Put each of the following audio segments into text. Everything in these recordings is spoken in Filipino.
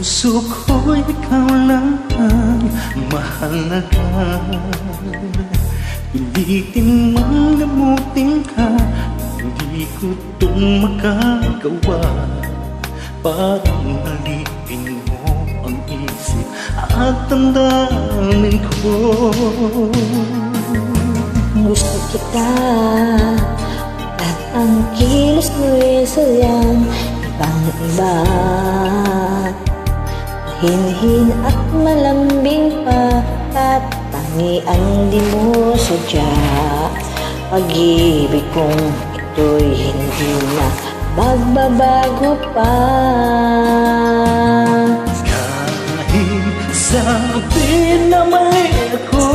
puso ko'y ikaw lang ang mahalaga. Pilitin mang lamutin ka, hindi ko itong makagawa. Parang alipin mo ang isip at damdamin ko. Gusto kita at ang kilos mo'y sadyang ibang-iba. Mahinhin at malambing pa, at tangian di mo sadya. Pag-ibig kong ito'y hindi na magbabago pa. Kahit sabihin na mali ako,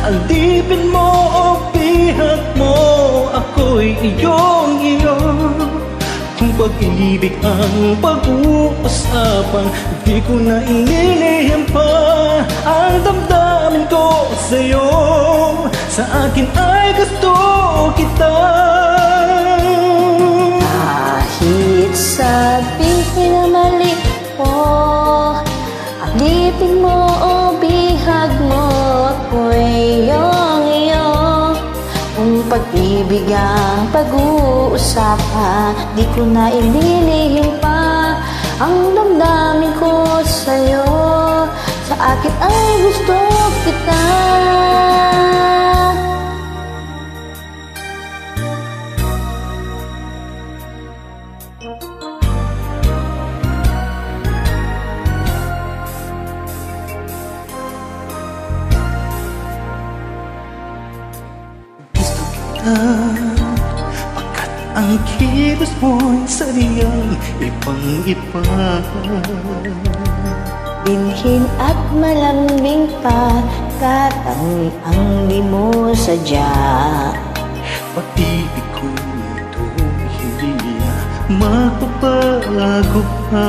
alipin mo o pihat mo, ako'y iyong-iyo. Kung pag-ibig ang pag-uusapan, di ko na inilihim pa ang damdamin ko sa'yo. Sa akin ay gusto kita. Kahit sabihin na mali ko, alipin mo o bihag mo, ako'y iyong-iyo. Kung pag-ibig ang pag-uusapan, di ko na inilihim pa ang damdamin ko sa'yo. Sa akin ay gusto kita. Pagkat ang kilos mo'y sadyang ibang-iba. Binhin at malambing pa, katangiang di mo sadya. Pag-ibig ko ito hindi na mapapago pa.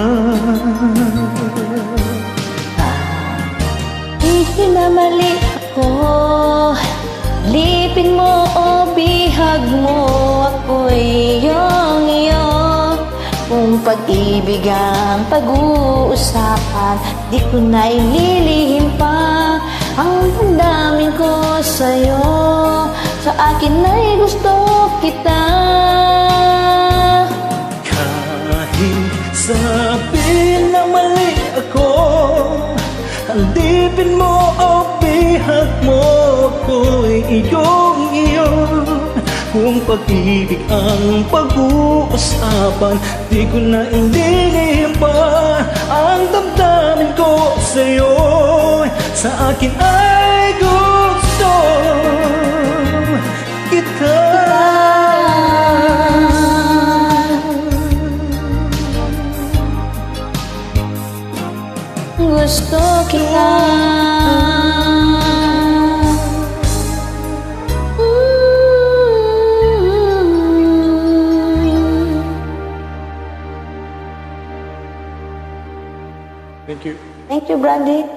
Kahit na mali ako, lipin mo o bihag mo, ako'y iyong-iyo. Kung pag-ibig ang pag-uusapan, di ko na ililihim pa ang damdamin ko sa'yo. Sa akin ay gusto kita. Kahit sabihin na mali ako, alipin mo o bihag mo, ako'y iyong-iyo. Kung pag-ibig ang pag-uusapan, di ko na inilihim pa ang damdamin ko sa'yo. Sa akin ay gusto kita. Gusto kita. Thank you. Thank you, Brandy.